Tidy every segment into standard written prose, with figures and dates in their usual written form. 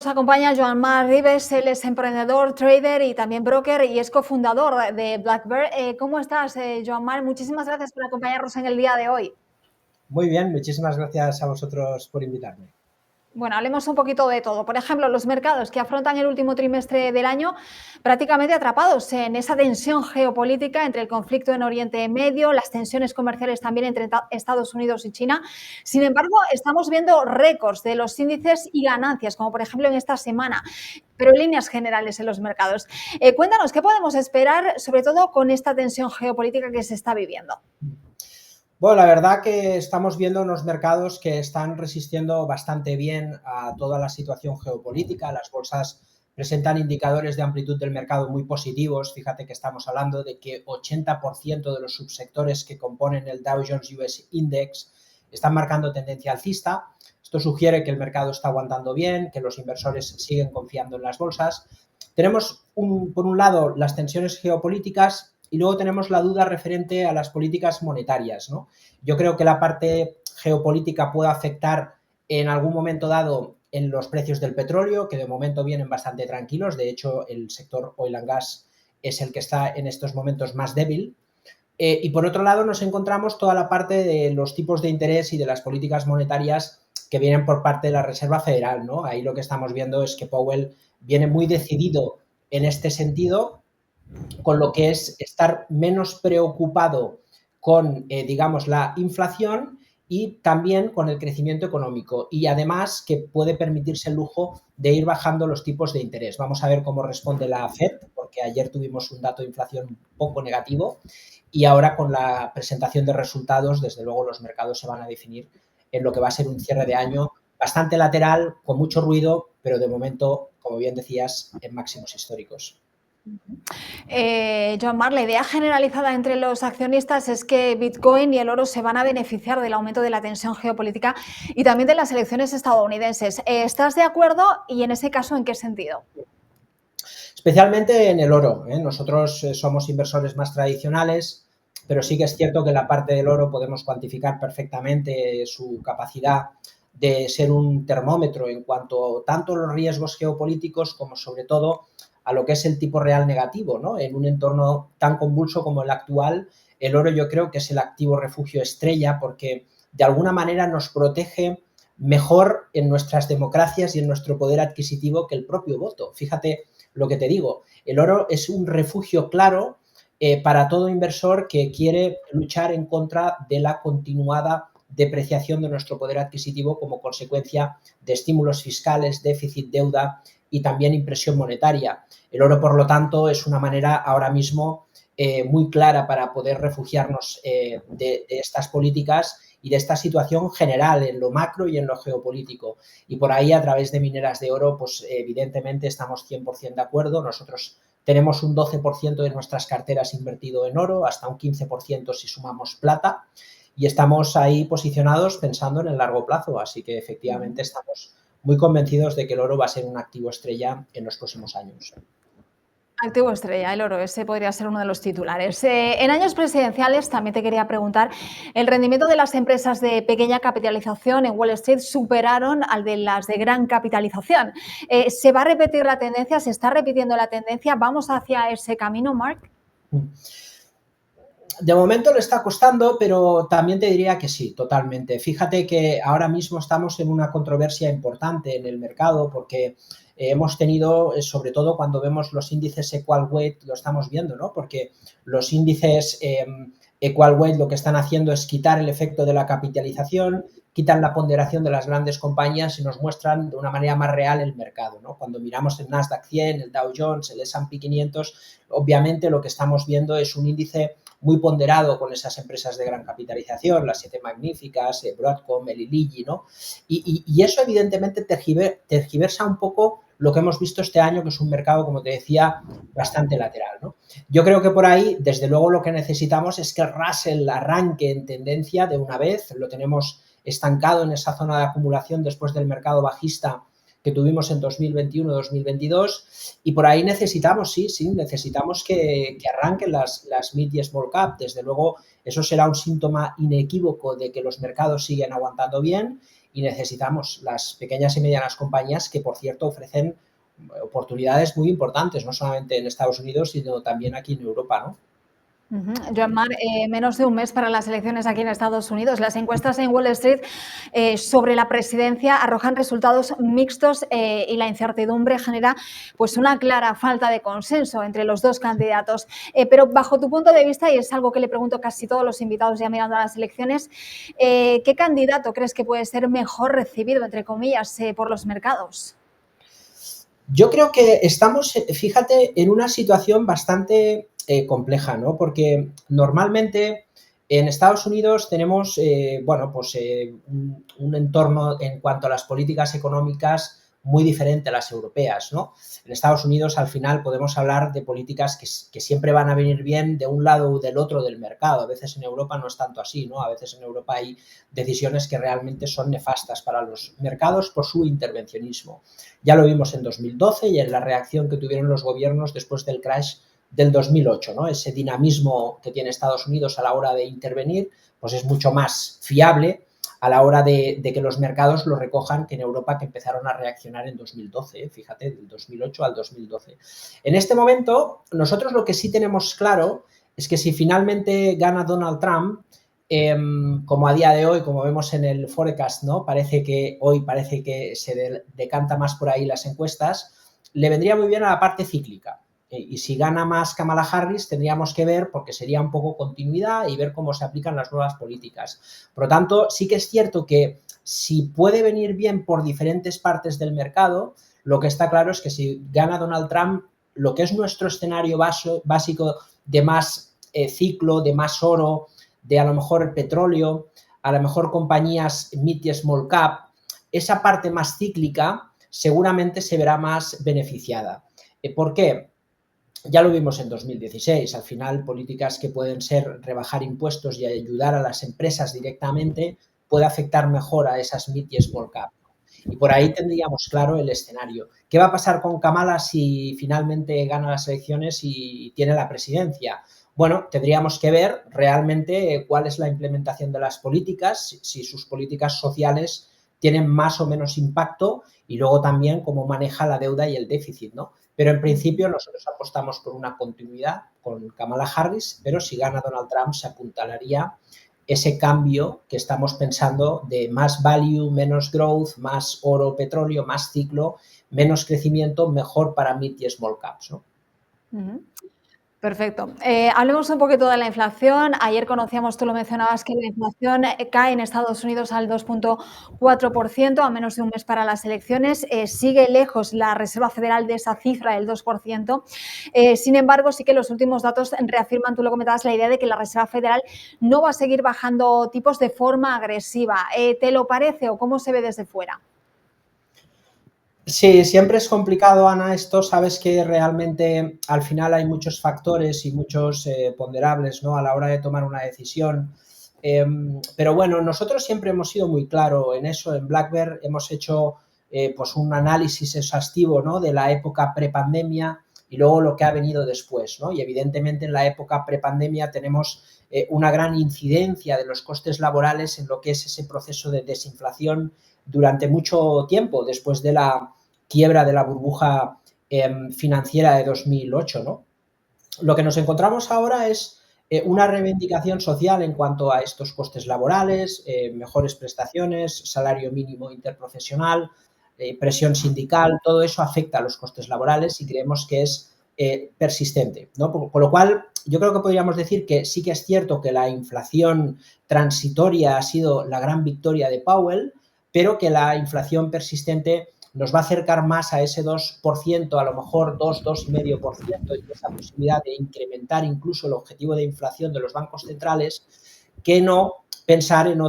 Nos acompaña Joan Marc Ribes, él es emprendedor, trader y también broker y es cofundador de Black Bear. ¿Cómo estás, Joan Marc? Muchísimas gracias por acompañarnos en el día de hoy. Muy bien, muchísimas gracias a vosotros por invitarme. Bueno, hablemos un poquito de todo. Por ejemplo, los mercados que afrontan el último trimestre del año prácticamente atrapados en esa tensión geopolítica entre el conflicto en Oriente Medio, las tensiones comerciales también entre Estados Unidos y China. Sin embargo, estamos viendo récords de los índices y ganancias, como por ejemplo en esta semana, pero en líneas generales en los mercados. Cuéntanos, ¿qué podemos esperar, sobre todo con esta tensión geopolítica que se está viviendo? Bueno, la verdad que estamos viendo unos mercados que están resistiendo bastante bien a toda la situación geopolítica. Las bolsas presentan indicadores de amplitud del mercado muy positivos. Fíjate que estamos hablando de que 80% de los subsectores que componen el Dow Jones US Index están marcando tendencia alcista. Esto sugiere que el mercado está aguantando bien, que los inversores siguen confiando en las bolsas. Tenemos, por un lado, las tensiones geopolíticas y luego tenemos la duda referente a las políticas monetarias, ¿no? Yo creo que la parte geopolítica puede afectar en algún momento dado en los precios del petróleo, que de momento vienen bastante tranquilos. De hecho, el sector oil and gas es el que está en estos momentos más débil. Y por otro lado, nos encontramos toda la parte de los tipos de interés y de las políticas monetarias que vienen por parte de la Reserva Federal, ¿no? Ahí lo que estamos viendo es que Powell viene muy decidido en este sentido, con lo que es estar menos preocupado con, digamos, la inflación y también con el crecimiento económico. Y además que puede permitirse el lujo de ir bajando los tipos de interés. Vamos a ver cómo responde la Fed, porque ayer tuvimos un dato de inflación un poco negativo y ahora con la presentación de resultados, desde luego los mercados se van a definir en lo que va a ser un cierre de año bastante lateral, con mucho ruido, pero de momento, como bien decías, en máximos históricos. Joan Marc, la idea generalizada entre los accionistas es que Bitcoin y el oro se van a beneficiar del aumento de la tensión geopolítica y también de las elecciones estadounidenses. ¿Estás de acuerdo? Y en ese caso, ¿en qué sentido? Especialmente en el oro, ¿eh? Nosotros somos inversores más tradicionales, pero sí que es cierto que en la parte del oro podemos cuantificar perfectamente su capacidad de ser un termómetro en cuanto tanto a los riesgos geopolíticos como sobre todo a lo que es el tipo real negativo, ¿no? En un entorno tan convulso como el actual, el oro yo creo que es el activo refugio estrella porque de alguna manera nos protege mejor en nuestras democracias y en nuestro poder adquisitivo que el propio voto. Fíjate lo que te digo, el oro es un refugio claro para todo inversor que quiere luchar en contra de la continuada depreciación de nuestro poder adquisitivo como consecuencia de estímulos fiscales, déficit, deuda y también impresión monetaria. El oro, por lo tanto, es una manera ahora mismo muy clara para poder refugiarnos de estas políticas y de esta situación general en lo macro y en lo geopolítico. Y por ahí, a través de mineras de oro, pues evidentemente estamos 100% de acuerdo. Nosotros tenemos un 12% de nuestras carteras invertido en oro, hasta un 15% si sumamos plata, y estamos ahí posicionados pensando en el largo plazo. Así que efectivamente estamos muy convencidos de que el oro va a ser un activo estrella en los próximos años. Activo estrella, el oro, ese podría ser uno de los titulares. En años presidenciales, también te quería preguntar, el rendimiento de las empresas de pequeña capitalización en Wall Street superaron al de las de gran capitalización. ¿Se va a repetir la tendencia? ¿Se está repitiendo la tendencia? ¿Vamos hacia ese camino, Marc? De momento le está costando, pero también te diría que sí, totalmente. Fíjate que ahora mismo estamos en una controversia importante en el mercado porque hemos tenido, sobre todo cuando vemos los índices Equal Weight, lo estamos viendo, ¿no? Porque los índices Equal Weight lo que están haciendo es quitar el efecto de la capitalización, quitan la ponderación de las grandes compañías y nos muestran de una manera más real el mercado, ¿no? Cuando miramos el Nasdaq 100, el Dow Jones, el S&P 500, obviamente lo que estamos viendo es un índice muy ponderado con esas empresas de gran capitalización, las siete magníficas, Broadcom, Eli Lilly, ¿no? Y eso evidentemente tergiversa un poco lo que hemos visto este año, que es un mercado, como te decía, bastante lateral, ¿no? Yo creo que por ahí, desde luego, lo que necesitamos es que el Russell arranque en tendencia de una vez. Lo tenemos estancado en esa zona de acumulación después del mercado bajista que tuvimos en 2021-2022 y por ahí necesitamos, necesitamos que arranquen las mid y small cap. Desde luego, eso será un síntoma inequívoco de que los mercados siguen aguantando bien y necesitamos las pequeñas y medianas compañías que, por cierto, ofrecen oportunidades muy importantes, no solamente en Estados Unidos, sino también aquí en Europa, ¿no? Joan Mar, menos de un mes para las elecciones aquí en Estados Unidos. Las encuestas en Wall Street sobre la presidencia arrojan resultados mixtos y la incertidumbre genera pues una clara falta de consenso entre los dos candidatos. Pero bajo tu punto de vista, y es algo que le pregunto a casi todos los invitados ya mirando a las elecciones, ¿qué candidato crees que puede ser mejor recibido, entre comillas, por los mercados? Yo creo que estamos, fíjate, en una situación bastante compleja, ¿no? Porque normalmente en Estados Unidos tenemos, bueno, pues un entorno en cuanto a las políticas económicas muy diferente a las europeas, ¿no? En Estados Unidos, al final, podemos hablar de políticas que siempre van a venir bien de un lado o del otro del mercado. A veces en Europa no es tanto así, ¿no? A veces en Europa hay decisiones que realmente son nefastas para los mercados por su intervencionismo. Ya lo vimos en 2012 y en la reacción que tuvieron los gobiernos después del crash del 2008, ¿no? Ese dinamismo que tiene Estados Unidos a la hora de intervenir, pues es mucho más fiable a la hora de que los mercados lo recojan que en Europa, que empezaron a reaccionar en 2012, fíjate, del 2008 al 2012. En este momento, nosotros lo que sí tenemos claro es que si finalmente gana Donald Trump, como a día de hoy, como vemos en el forecast, ¿no? Parece que se decanta más por ahí las encuestas, le vendría muy bien a la parte cíclica. Y si gana más Kamala Harris, tendríamos que ver, porque sería un poco continuidad y ver cómo se aplican las nuevas políticas. Por lo tanto, sí que es cierto que si puede venir bien por diferentes partes del mercado, lo que está claro es que si gana Donald Trump, lo que es nuestro escenario básico de más ciclo, de más oro, de a lo mejor petróleo, a lo mejor compañías mid y small cap, esa parte más cíclica seguramente se verá más beneficiada. ¿Por qué? Ya lo vimos en 2016, al final políticas que pueden ser rebajar impuestos y ayudar a las empresas directamente puede afectar mejor a esas mid y small cap. Y por ahí tendríamos claro el escenario. ¿Qué va a pasar con Kamala si finalmente gana las elecciones y tiene la presidencia? Bueno, tendríamos que ver realmente cuál es la implementación de las políticas, si sus políticas sociales tienen más o menos impacto y luego también cómo maneja la deuda y el déficit, ¿no? Pero en principio nosotros apostamos por una continuidad con Kamala Harris, pero si gana Donald Trump se apuntalaría ese cambio que estamos pensando de más value, menos growth, más oro, petróleo, más ciclo, menos crecimiento, mejor para mid y small caps, ¿no? Perfecto. Hablemos un poquito de la inflación. Ayer conocíamos, tú lo mencionabas, que la inflación cae en Estados Unidos al 2,4% a menos de un mes para las elecciones. Sigue lejos la Reserva Federal de esa cifra del 2%. Sin embargo, sí que los últimos datos reafirman, tú lo comentabas, la idea de que la Reserva Federal no va a seguir bajando tipos de forma agresiva. ¿Te lo parece o cómo se ve desde fuera? Sí, siempre es complicado, Ana, esto. Sabes que realmente al final hay muchos factores y muchos ponderables, ¿no? A la hora de tomar una decisión. Pero bueno, nosotros siempre hemos sido muy claros en eso. En Black Bear hemos hecho pues un análisis exhaustivo, ¿no? De la época prepandemia y luego lo que ha venido después, ¿no? Y evidentemente en la época prepandemia tenemos una gran incidencia de los costes laborales en lo que es ese proceso de desinflación durante mucho tiempo después de la quiebra de la burbuja financiera de 2008, ¿no? Lo que nos encontramos ahora es una reivindicación social en cuanto a estos costes laborales, mejores prestaciones, salario mínimo interprofesional, presión sindical, todo eso afecta a los costes laborales y creemos que es persistente, ¿no? Por lo cual, yo creo que podríamos decir que sí que es cierto que la inflación transitoria ha sido la gran victoria de Powell, pero que la inflación persistente nos va a acercar más a ese 2%, a lo mejor 2, 2,5%, y esa posibilidad de incrementar incluso el objetivo de inflación de los bancos centrales, que no pensar en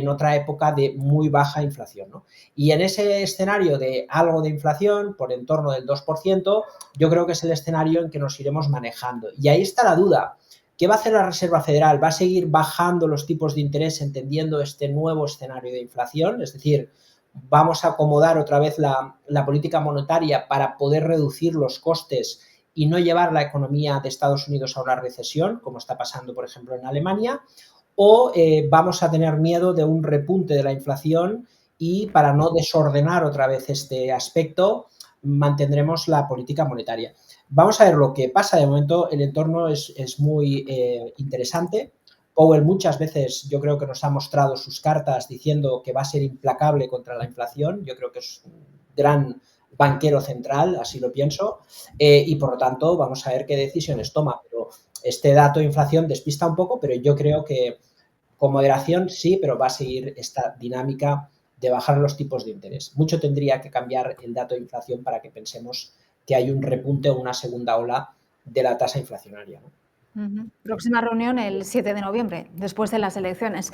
otra época de muy baja inflación, ¿no? Y en ese escenario de algo de inflación, por en torno del 2%, yo creo que es el escenario en que nos iremos manejando. Y ahí está la duda. ¿Qué va a hacer la Reserva Federal? ¿Va a seguir bajando los tipos de interés entendiendo este nuevo escenario de inflación? Es decir, vamos a acomodar otra vez la política monetaria para poder reducir los costes y no llevar la economía de Estados Unidos a una recesión, como está pasando, por ejemplo, en Alemania, o vamos a tener miedo de un repunte de la inflación y para no desordenar otra vez este aspecto, mantendremos la política monetaria. Vamos a ver lo que pasa. De momento el entorno es muy interesante. Powell muchas veces yo creo que nos ha mostrado sus cartas diciendo que va a ser implacable contra la inflación. Yo creo que es un gran banquero central, así lo pienso, y por lo tanto vamos a ver qué decisiones toma. Pero este dato de inflación despista un poco, pero yo creo que con moderación sí, pero va a seguir esta dinámica de bajar los tipos de interés. Mucho tendría que cambiar el dato de inflación para que pensemos que hay un repunte o una segunda ola de la tasa inflacionaria, ¿no? Próxima reunión el 7 de noviembre, después de las elecciones.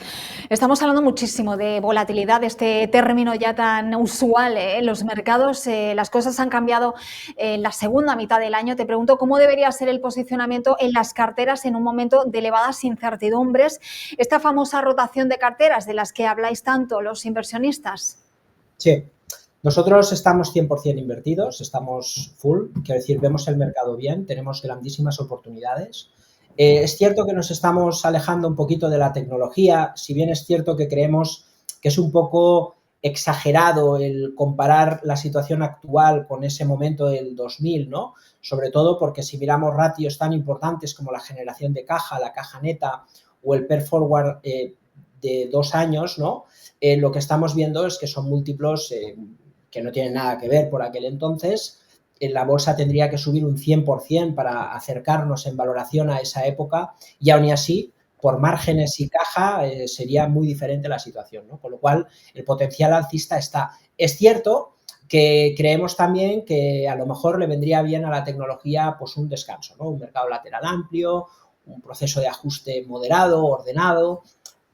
Estamos hablando muchísimo de volatilidad, este término ya tan usual en los mercados. Las cosas han cambiado en la segunda mitad del año. Te pregunto cómo debería ser el posicionamiento en las carteras en un momento de elevadas incertidumbres. Esta famosa rotación de carteras de las que habláis tanto los inversionistas. Sí, nosotros estamos 100% invertidos, estamos full, quiero decir, vemos el mercado bien, tenemos grandísimas oportunidades. Es cierto que nos estamos alejando un poquito de la tecnología, si bien es cierto que creemos que es un poco exagerado el comparar la situación actual con ese momento del 2000, ¿no? Sobre todo porque si miramos ratios tan importantes como la generación de caja, la caja neta o el PER forward de 2 años, ¿no? Lo que estamos viendo es que son múltiplos que no tienen nada que ver por aquel entonces. La bolsa tendría que subir un 100% para acercarnos en valoración a esa época y aún y así, por márgenes y caja, sería muy diferente la situación, ¿no? Con lo cual, el potencial alcista está. Es cierto que creemos también que a lo mejor le vendría bien a la tecnología pues un descanso, ¿no? Un mercado lateral amplio, un proceso de ajuste moderado, ordenado.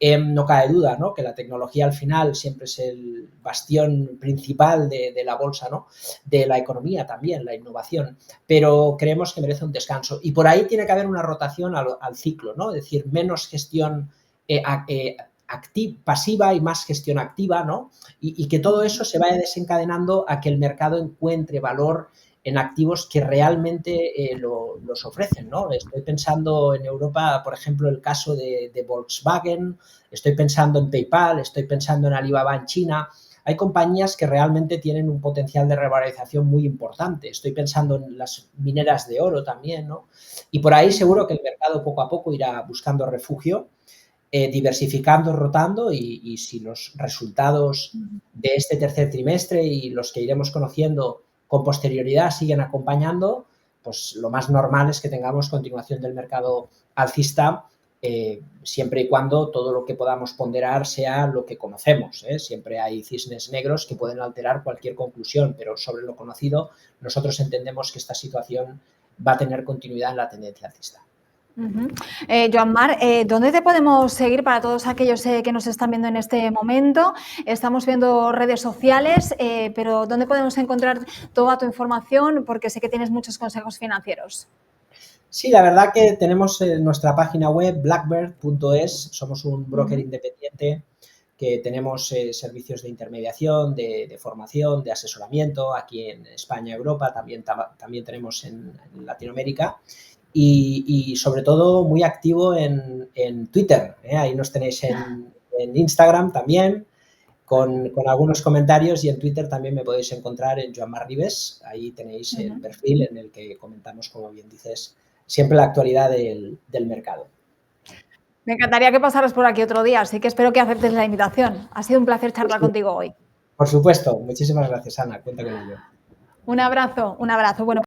No cabe duda, ¿no?, que la tecnología al final siempre es el bastión principal de la bolsa, ¿no?, de la economía también, la innovación, pero creemos que merece un descanso. Y por ahí tiene que haber una rotación al ciclo, ¿no? Es decir, menos gestión pasiva y más gestión activa, ¿no? Y que todo eso se vaya desencadenando a que el mercado encuentre valor en activos que realmente los ofrecen, ¿no? Estoy pensando en Europa, por ejemplo, el caso de Volkswagen, estoy pensando en PayPal, estoy pensando en Alibaba en China. Hay compañías que realmente tienen un potencial de revalorización muy importante. Estoy pensando en las mineras de oro también, ¿no? Y por ahí seguro que el mercado poco a poco irá buscando refugio, diversificando, rotando y si los resultados de este tercer trimestre y los que iremos conociendo con posterioridad siguen acompañando, pues lo más normal es que tengamos continuación del mercado alcista, siempre y cuando todo lo que podamos ponderar sea lo que conocemos, ¿eh? Siempre hay cisnes negros que pueden alterar cualquier conclusión, pero sobre lo conocido nosotros entendemos que esta situación va a tener continuidad en la tendencia alcista. Joan Marc, ¿dónde te podemos seguir para todos aquellos que nos están viendo en este momento? Estamos viendo redes sociales, pero ¿dónde podemos encontrar toda tu información? Porque sé que tienes muchos consejos financieros. Sí, la verdad que tenemos nuestra página web blackbird.es, somos un broker independiente que tenemos servicios de intermediación, de formación, de asesoramiento aquí en España, Europa, también tenemos en Latinoamérica y sobre todo muy activo en Twitter, ¿eh? Ahí nos tenéis en Instagram también con algunos comentarios y en Twitter también me podéis encontrar en Joan Marc Ribes, ahí tenéis el perfil en el que comentamos, como bien dices, siempre la actualidad del mercado. Me encantaría que pasaras por aquí otro día, así que espero que aceptes la invitación. Ha sido un placer charlar contigo hoy. Por supuesto, muchísimas gracias, Ana, cuenta con ello. Un abrazo, un abrazo. Bueno,